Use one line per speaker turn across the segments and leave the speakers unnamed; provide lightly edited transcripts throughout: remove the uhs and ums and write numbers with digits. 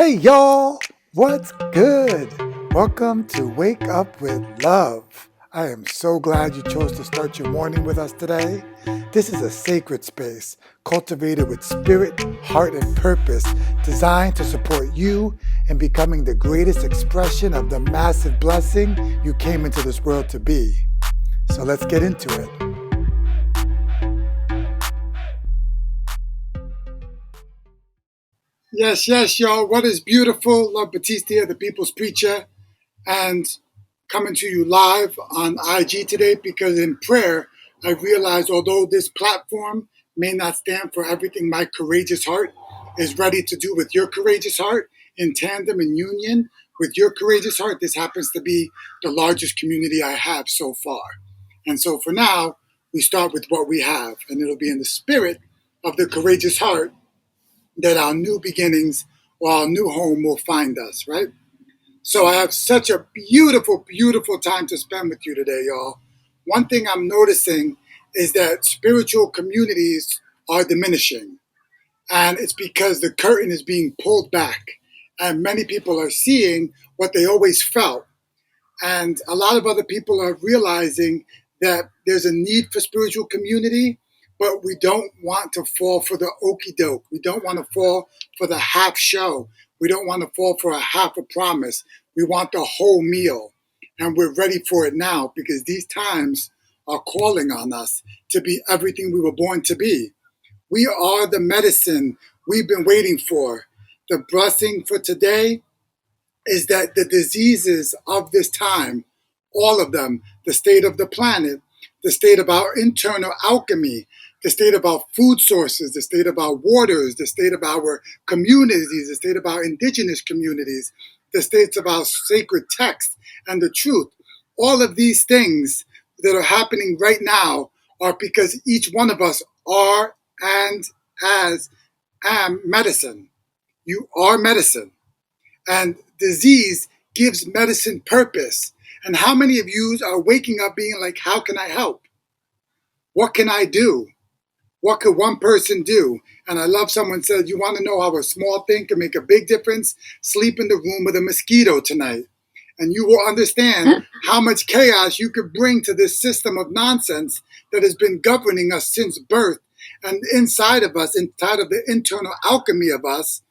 Hey y'all, what's good? Welcome to Wake Up with Love. I am so glad you chose to start your morning with us today. This is a sacred space cultivated with spirit, heart, and purpose, designed to support you in becoming the greatest expression of the massive blessing you came into this world to be. So let's get into it. Yes, y'all. What is beautiful? Love Batista, the people's preacher, and coming to you live on IG today because in prayer, I realized although this platform may not stand for everything my courageous heart is ready to do with your courageous heart in tandem and union with your courageous heart, this happens to be the largest community I have so far. And so for now, we start with what we have, and it'll be in the spirit of the courageous heart that our new beginnings or our new home will find us, right? So I have such a beautiful, beautiful time to spend with you today, y'all. One thing I'm noticing is that spiritual communities are diminishing. And it's because the curtain is being pulled back. And many people are seeing what they always felt. And a lot of other people are realizing that there's a need for spiritual community, but we don't want to fall for the okey doke. We don't want to fall for the half show. We don't want to fall for a half a promise. We want the whole meal. And we're ready for it now because these times are calling on us to be everything we were born to be. We are the medicine we've been waiting for. The blessing for today is that the diseases of this time, all of them, the state of the planet, the state of our internal alchemy, the state of our food sources, the state of our waters, the state of our communities, the state of our indigenous communities, the states of our sacred text and the truth. All of these things that are happening right now are because each one of us are and as am medicine. You are medicine. And disease gives medicine purpose. And how many of you are waking up being like, how can I help? What can I do? What could one person do? And I love someone said, you want to know how a small thing can make a big difference? Sleep in the room with a mosquito tonight. And you will understand how much chaos you could bring to this system of nonsense that has been governing us since birth. And inside of us, inside of the internal alchemy of us,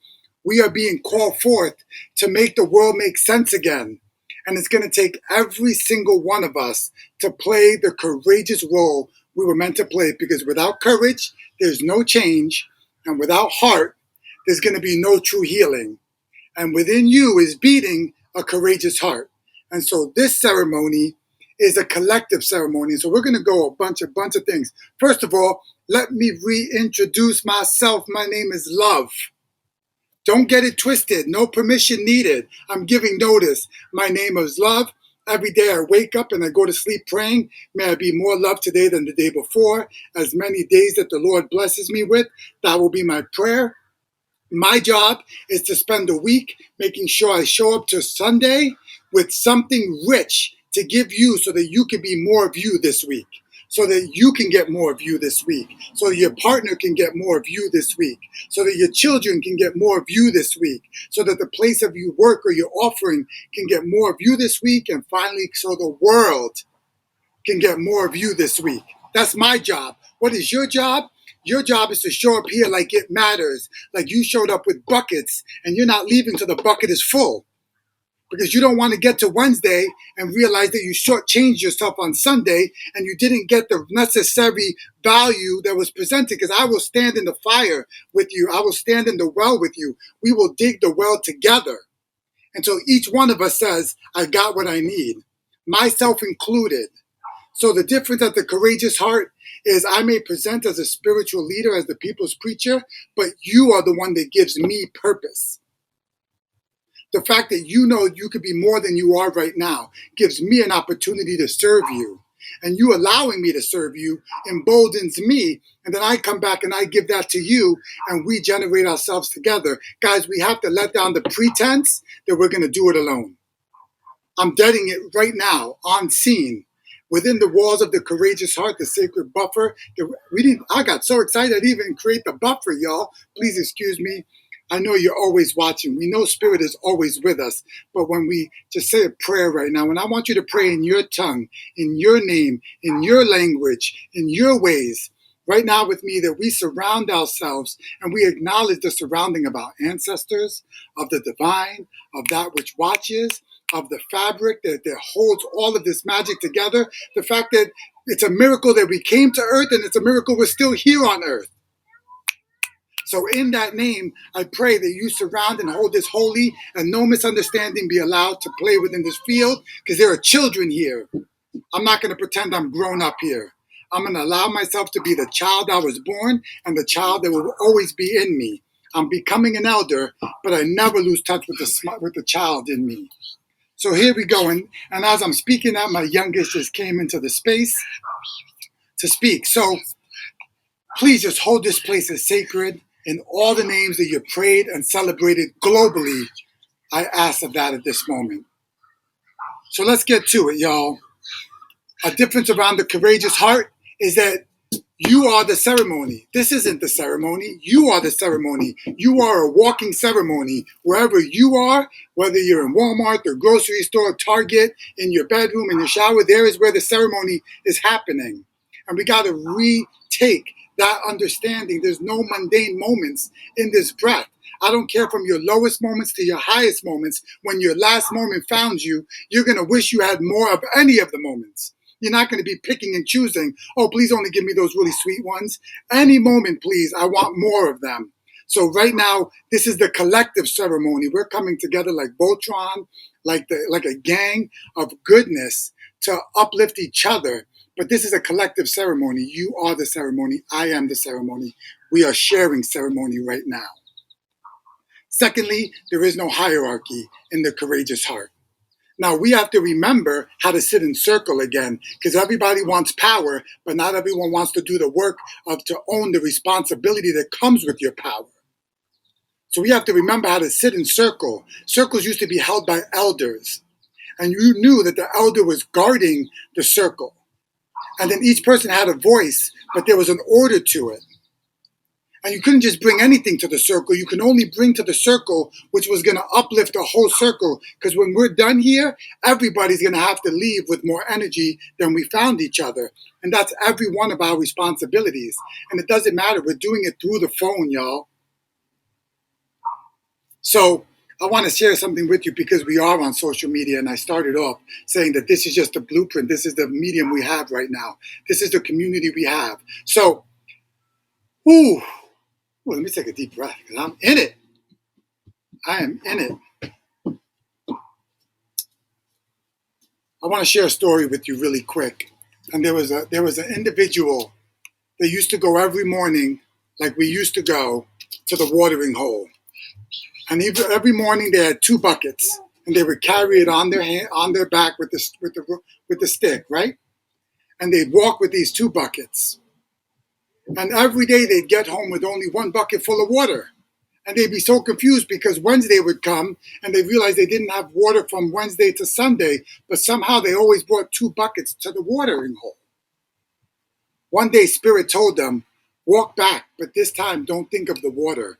we are being called forth to make the world make sense again. And it's going to take every single one of us to play the courageous role we were meant to play, because without courage, there's no change. And without heart, there's going to be no true healing. And within you is beating a courageous heart. And so this ceremony is a collective ceremony. So we're going to go a bunch of things. First of all, let me reintroduce myself. My name is Love. Don't get it twisted. No permission needed. I'm giving notice. My name is Love. Every day I wake up and I go to sleep praying, may I be more loved today than the day before. As many days that the Lord blesses me with, that will be my prayer. My job is to spend the week making sure I show up to Sunday with something rich to give you so that you can be more of you this week, so that you can get more of you this week, so that your partner can get more of you this week, so that your children can get more of you this week, so that the place of your work or your offering can get more of you this week, and finally, so the world can get more of you this week. That's my job. What is your job? Your job is to show up here like it matters, like you showed up with buckets and you're not leaving till the bucket is full. Because you don't want to get to Wednesday and realize that you shortchanged yourself on Sunday and you didn't get the necessary value that was presented. Because I will stand in the fire with you. I will stand in the well with you. We will dig the well together until each one of us says, I got what I need, myself included. So the difference at the courageous heart is I may present as a spiritual leader, as the people's preacher, but you are the one that gives me purpose. The fact that you know you could be more than you are right now gives me an opportunity to serve you. And you allowing me to serve you emboldens me. And then I come back and I give that to you and we generate ourselves together. Guys, we have to let down the pretense that we're going to do it alone. I'm deading it right now on scene. Within the walls of the courageous heart, the sacred buffer. I got so excited I didn't even create the buffer, y'all. Please excuse me. I know you're always watching. We know Spirit is always with us. But when we just say a prayer right now, and I want you to pray in your tongue, in your name, in your language, in your ways, right now with me, that we surround ourselves and we acknowledge the surrounding of our ancestors, of the divine, of that which watches, of the fabric that holds all of this magic together. The fact that it's a miracle that we came to earth, and it's a miracle we're still here on earth. So in that name, I pray that you surround and hold this holy, and no misunderstanding be allowed to play within this field, because there are children here. I'm not going to pretend I'm grown up here. I'm going to allow myself to be the child I was born and the child that will always be in me. I'm becoming an elder, but I never lose touch with the child in me. So here we go. And as I'm speaking out, my youngest just came into the space to speak. So please just hold this place as sacred. In all the names that you prayed and celebrated globally, I ask of that at this moment. So let's get to it, y'all. A difference around the courageous heart is that you are the ceremony. This isn't the ceremony. You are the ceremony. You are a walking ceremony. Wherever you are, whether you're in Walmart, the grocery store, Target, in your bedroom, in your shower, there is where the ceremony is happening. And we got to retake that understanding. There's no mundane moments in this breath. I don't care from your lowest moments to your highest moments. When your last moment found you, you're going to wish you had more of any of the moments. You're not going to be picking and choosing. Oh, please only give me those really sweet ones. Any moment, please. I want more of them. So right now, this is the collective ceremony. We're coming together like Voltron, like a gang of goodness to uplift each other. But this is a collective ceremony. You are the ceremony. I am the ceremony. We are sharing ceremony right now. Secondly, there is no hierarchy in the courageous heart. Now, we have to remember how to sit in circle again, because everybody wants power, but not everyone wants to do the work to own the responsibility that comes with your power. So we have to remember how to sit in circle. Circles used to be held by elders, and you knew that the elder was guarding the circle. And then each person had a voice, but there was an order to it. And you couldn't just bring anything to the circle. You can only bring to the circle which was going to uplift the whole circle. Because when we're done here, everybody's going to have to leave with more energy than we found each other. And that's every one of our responsibilities. And it doesn't matter. We're doing it through the phone, y'all. So I want to share something with you, because we are on social media. And I started off saying that this is just a blueprint. This is the medium we have right now. This is the community we have. So, well, let me take a deep breath, because I'm in it. I am in it. I want to share a story with you really quick. And there was an individual that used to go every morning, like we used to go, to the watering hole. And every morning they had 2 buckets, and they would carry it on their back with the stick, right? And they'd walk with these 2 buckets. And every day they'd get home with only 1 bucket full of water. And they'd be so confused, because Wednesday would come and they realized they didn't have water from Wednesday to Sunday, but somehow they always brought 2 buckets to the watering hole. One day Spirit told them, walk back, but this time don't think of the water.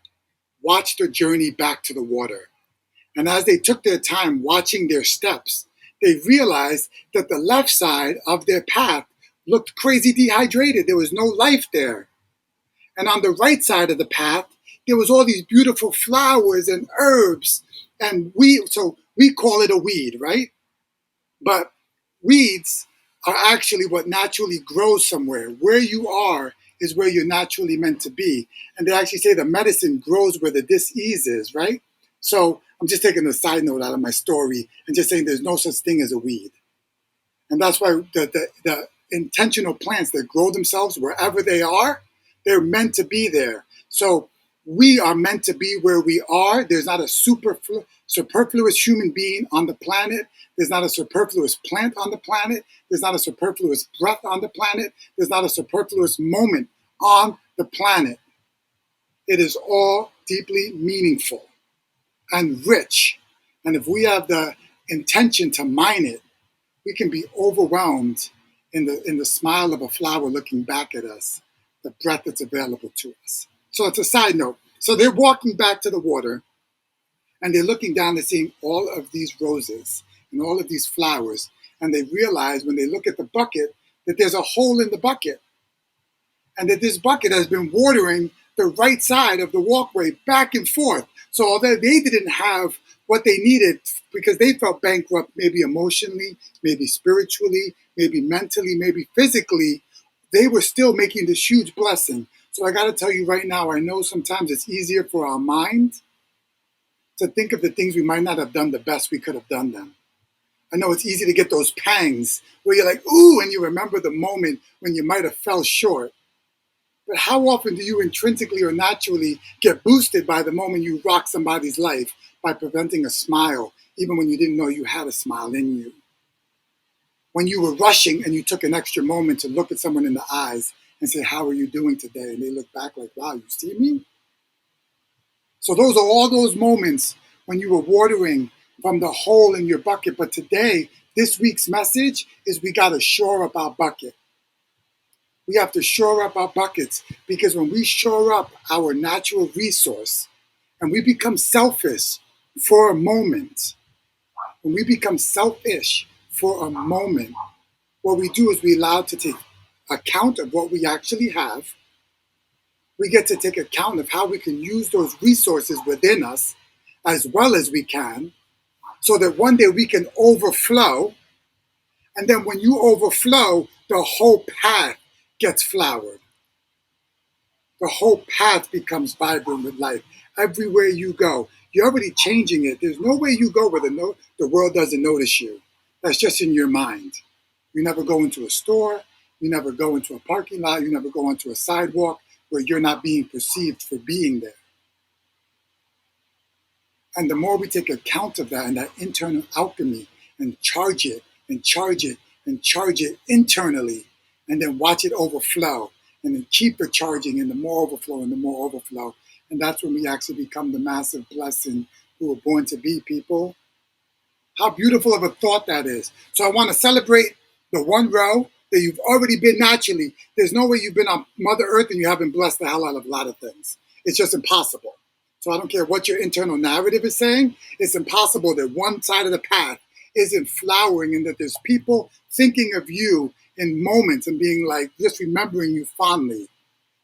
Watch the journey back to the water. And as they took their time watching their steps, they realized that the left side of their path looked crazy dehydrated. There was no life there. And on the right side of the path, there was all these beautiful flowers and herbs. And so we call it a weed, right? But weeds are actually what naturally grows somewhere. Where you are is where you're naturally meant to be. And they actually say the medicine grows where the disease is, right? So I'm just taking a side note out of my story and just saying there's no such thing as a weed. And that's why the intentional plants that grow themselves wherever they are, they're meant to be there. So we are meant to be where we are. There's not a superfluous human being on the planet. There's not a superfluous plant on the planet. There's not a superfluous breath on the planet. There's not a superfluous moment on the planet. It is all deeply meaningful and rich. And if we have the intention to mine it, we can be overwhelmed in the smile of a flower looking back at us, the breath that's available to us. So it's a side note. So they're walking back to the water, and they're looking down and seeing all of these roses and all of these flowers. And they realize when they look at the bucket that there's a hole in the bucket, and that this bucket has been watering the right side of the walkway back and forth. So although they didn't have what they needed because they felt bankrupt, maybe emotionally, maybe spiritually, maybe mentally, maybe physically, they were still making this huge blessing. So I got to tell you right now, I know sometimes it's easier for our mind to think of the things we might not have done the best we could have done them. I know it's easy to get those pangs where you're like, ooh, and you remember the moment when you might have fell short. But how often do you intrinsically or naturally get boosted by the moment you rock somebody's life by preventing a smile, even when you didn't know you had a smile in you? When you were rushing and you took an extra moment to look at someone in the eyes and say, how are you doing today? And they look back like, wow, you see me? So those are all those moments when you were watering from the hole in your bucket. But today, this week's message is we got to shore up our bucket. We have to shore up our buckets, because when we shore up our natural resource and we become selfish for a moment, when we become selfish for a moment, what we do is we allow to take account of what we actually have. We get to take account of how we can use those resources within us as well as we can, so that one day we can overflow. And then when you overflow, the whole path gets flowered. The whole path becomes vibrant with life. Everywhere you go, you're already changing it. There's no way you go where the world doesn't notice you. That's just in your mind. You never go into a store. You never go into a parking lot. You never go onto a sidewalk where you're not being perceived for being there. And the more we take account of that and that internal alchemy and charge it and charge it and charge it internally, and then watch it overflow, and then keep the charging and the more overflow and the more overflow. And that's when we actually become the massive blessing who were born to be, people. How beautiful of a thought that is. So I want to celebrate the one row that you've already been naturally. There's no way you've been on Mother Earth and you haven't blessed the hell out of a lot of things. It's just impossible. So I don't care what your internal narrative is saying. It's impossible that one side of the path isn't flowering and that there's people thinking of you in moments and being like, just remembering you fondly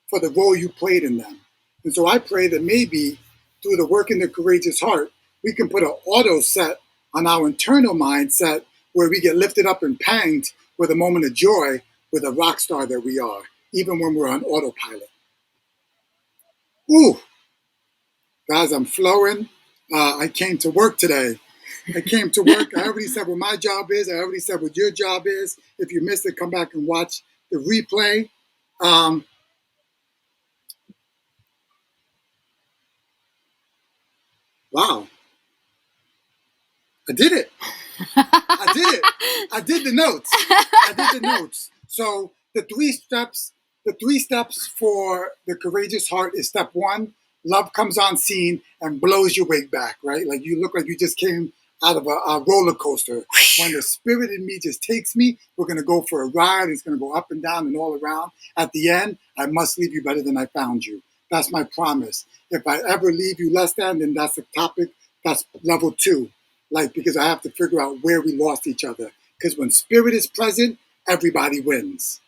for the role you played in them. And so I pray that maybe through the work in the courageous heart, we can put an auto set on our internal mindset where we get lifted up and panged with a moment of joy with a rock star that we are, even when we're on autopilot. Ooh, guys, I'm flowing. I came to work today. I came to work. I already said what my job is. I already said what your job is. If you missed it, come back and watch the replay. Wow, I did it. I did it. I did the notes. I did the notes. So the three steps for the courageous heart is step one, love comes on scene and blows your wig back, right? Like you look like you just came out of a roller coaster. When the spirit in me just takes me, we're going to go for a ride. It's going to go up and down and all around. At the end, I must leave you better than I found you. That's my promise. If I ever leave you less than, then that's the topic. That's level two. Like, because I have to figure out where we lost each other. Because when spirit is present, everybody wins.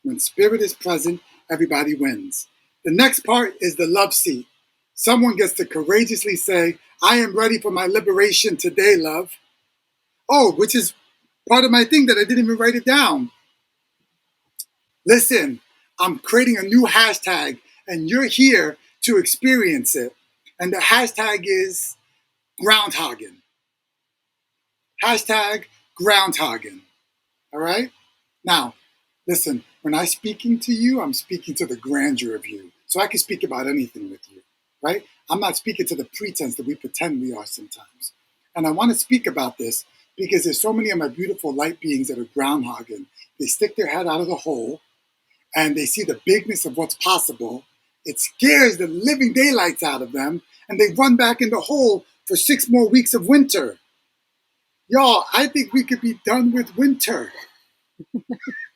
When spirit is present, everybody wins. The next part is the love seat. Someone gets to courageously say, I am ready for my liberation today, love. Oh, which is part of my thing that I didn't even write it down. Listen, I'm creating a new hashtag, and you're here to experience it. And the hashtag is groundhogging. Hashtag groundhogging. All right? Now, listen, when I'm speaking to you, I'm speaking to the grandeur of you. So I can speak about anything with you, right? I'm not speaking to the pretense that we pretend we are sometimes. And I want to speak about this because there's so many of my beautiful light beings that are groundhogging. They stick their head out of the hole and they see the bigness of what's possible. It scares the living daylights out of them, and they run back in the hole for 6 more weeks of winter. Y'all, I think we could be done with winter.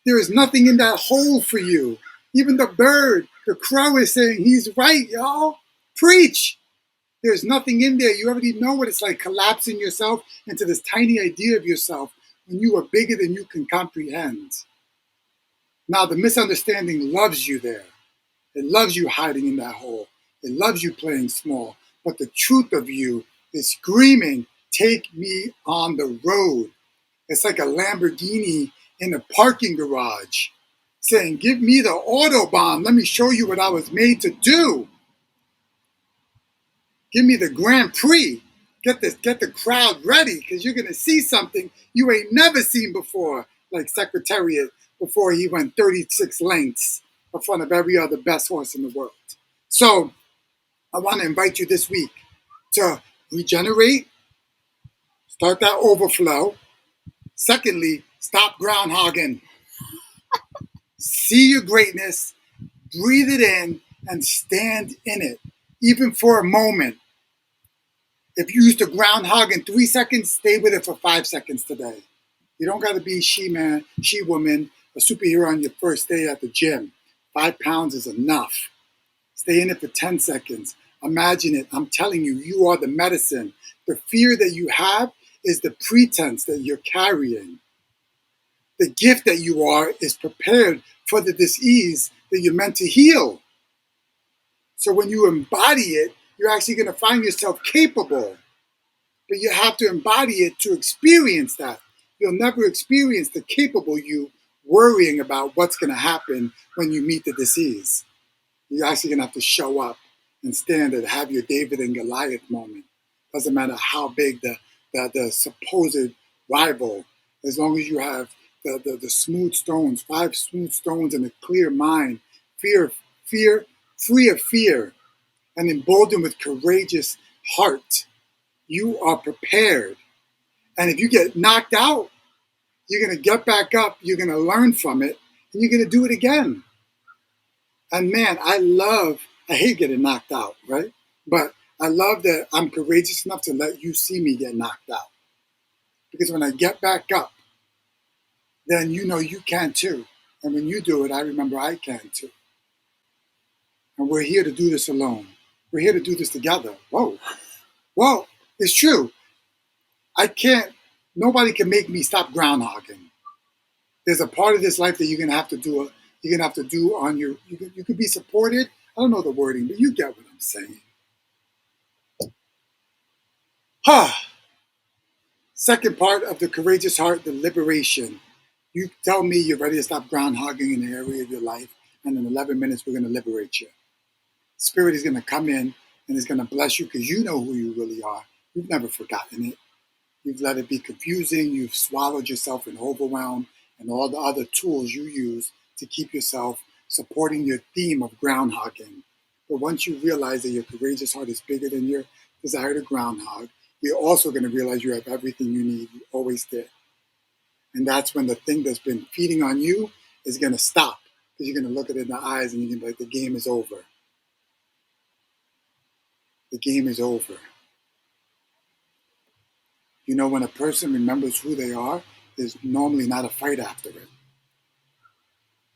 There is nothing in that hole for you. Even the bird, the crow is saying, he's right, y'all. Preach! There's nothing in there. You already know what it's like collapsing yourself into this tiny idea of yourself when you are bigger than you can comprehend. Now, the misunderstanding loves you there. It loves you hiding in that hole. It loves you playing small. But the truth of you is screaming, take me on the road. It's like a Lamborghini in a parking garage saying, give me the Autobahn. Let me show you what I was made to do. Give me the Grand Prix. Get the crowd ready because you're going to see something you ain't never seen before, like Secretariat before he went 36 lengths in front of every other best horse in the world. So I want to invite you this week to regenerate, start that overflow. Secondly, stop groundhogging. See your greatness, breathe it in, and stand in it, even for a moment. If you used to groundhog in 3 seconds, stay with it for 5 seconds today. You don't got to be she-man, she-woman, a superhero on your first day at the gym. 5 pounds is enough. Stay in it for 10 seconds. Imagine it. I'm telling you, you are the medicine. The fear that you have is the pretense that you're carrying. The gift that you are is prepared for the disease that you're meant to heal. So when you embody it, you're actually going to find yourself capable. But you have to embody it to experience that. You'll never experience the capable you worrying about what's going to happen when you meet the disease. You're actually going to have to show up and stand and have your David and Goliath moment. Doesn't matter how big the supposed rival, as long as you have the smooth stones, 5 smooth stones and a clear mind, free of fear, and emboldened with courageous heart, you are prepared. And if you get knocked out, you're going to get back up, you're going to learn from it, and you're going to do it again. And man, I hate getting knocked out, right? But I love that I'm courageous enough to let you see me get knocked out. Because when I get back up, then you know you can too. And when you do it, I remember I can too. And we're here to do this alone. We're here to do this together. Whoa. Well, it's true. Nobody can make me stop groundhogging. There's a part of this life that you're gonna have to do. You're gonna have to do on your. You could be supported. I don't know the wording, but you get what I'm saying. Second part of the courageous heart, the liberation. You tell me you're ready to stop groundhogging in the area of your life, and in 11 minutes we're gonna liberate you. Spirit is gonna come in and is gonna bless you because you know who you really are. You've never forgotten it. You've let it be confusing. You've swallowed yourself in overwhelm and all the other tools you use to keep yourself supporting your theme of groundhogging. But once you realize that your courageous heart is bigger than your desire to groundhog, you're also going to realize you have everything you need. You always did. And that's when the thing that's been feeding on you is going to stop because you're going to look it in the eyes and you're going to be like, the game is over. The game is over. You know, when a person remembers who they are, there's normally not a fight after it.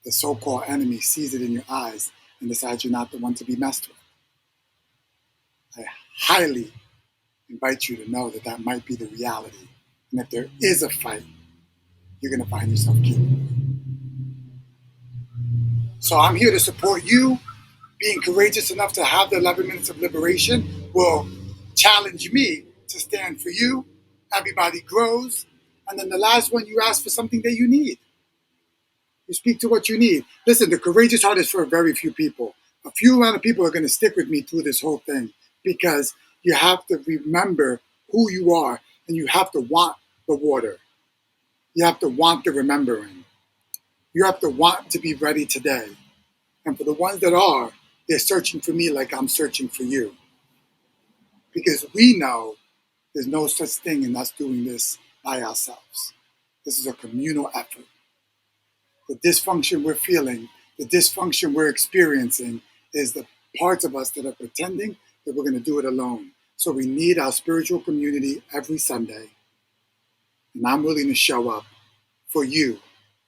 The so-called enemy sees it in your eyes and decides you're not the one to be messed with. I highly invite you to know that that might be the reality. And if there is a fight, you're going to find yourself capable. So I'm here to support you. Being courageous enough to have the 11 minutes of liberation will challenge me to stand for you. Everybody grows. And then the last one, you ask for something that you need. You speak to what you need. Listen, the courageous heart is for very few people. A few amount of people are going to stick with me through this whole thing because you have to remember who you are and you have to want the water. You have to want the remembering. You have to want to be ready today. And for the ones that are, they're searching for me like I'm searching for you. Because we know there's no such thing in us doing this by ourselves. This is a communal effort. The dysfunction we're feeling, the dysfunction we're experiencing is the parts of us that are pretending that we're going to do it alone. So we need our spiritual community every Sunday. And I'm willing to show up for you.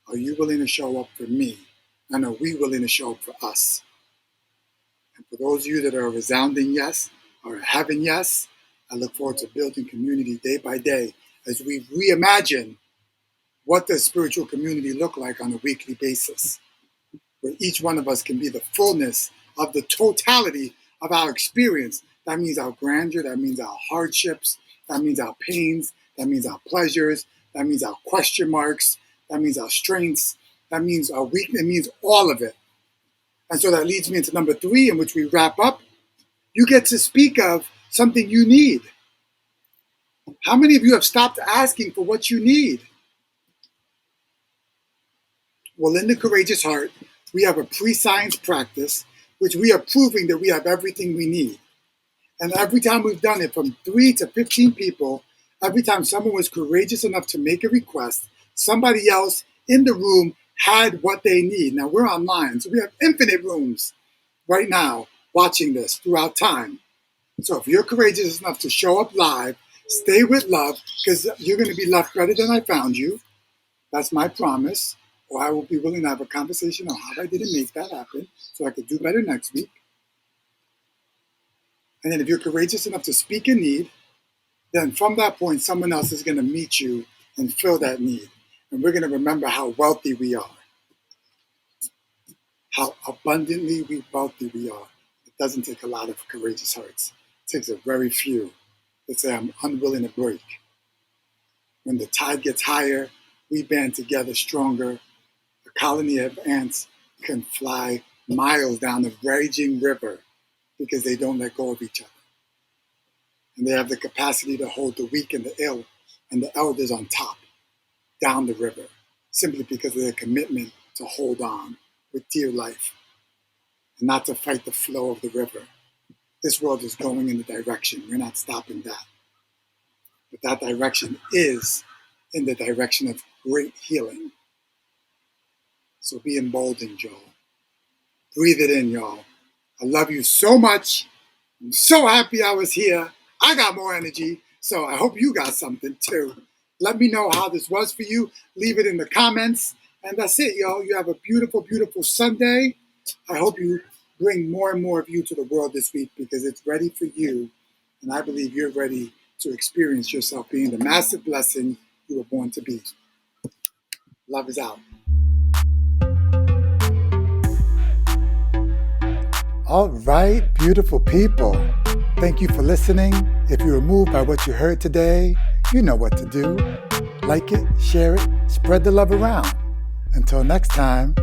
Are you willing to show up for me? And are we willing to show up for us? And For those of you that are a resounding yes or a heaven yes, I look forward to building community day by day as we reimagine what does spiritual community look like on a weekly basis, where each one of us can be the fullness of the totality of our experience. That means our grandeur, that means our hardships, that means our pains, that means our pleasures, that means our question marks, that means our strengths, that means our weakness, it means all of it. And so that leads me into number 3, in which we wrap up. You get to speak of something you need. How many of you have stopped asking for what you need? Well, in the Courageous Heart, we have a pre-science practice, which we are proving that we have everything we need. And every time we've done it, from 3 to 15 people, every time someone was courageous enough to make a request, somebody else in the room had what they need. Now, we're online, so we have infinite rooms right now watching this throughout time. So if you're courageous enough to show up live, stay with love, because you're going to be left better than I found you. That's my promise. Or I will be willing to have a conversation on how I didn't make that happen so I could do better next week. And then if you're courageous enough to speak a need, then from that point, someone else is going to meet you and fill that need. And we're going to remember how wealthy we are, how abundantly wealthy we are. It doesn't take a lot of courageous hearts. It takes a very few that say, I'm unwilling to break. When the tide gets higher, we band together stronger. A colony of ants can fly miles down a raging river because they don't let go of each other. And they have the capacity to hold the weak and the ill and the elders on top, down the river, simply because of their commitment to hold on with dear life and not to fight the flow of the river. This world is going in the direction. We're not stopping that. But that direction is in the direction of great healing. So be emboldened, y'all. Breathe it in, y'all. I love you so much. I'm so happy I was here. I got more energy, so I hope you got something too. Let me know how this was for you. Leave it in the comments. And that's it, y'all. You have a beautiful, beautiful Sunday. I hope you bring more and more of you to the world this week because it's ready for you. And I believe you're ready to experience yourself being the massive blessing you were born to be. Love is out. All right, beautiful people. Thank you for listening. If you were moved by what you heard today, you know what to do. Like it, share it, spread the love around. Until next time,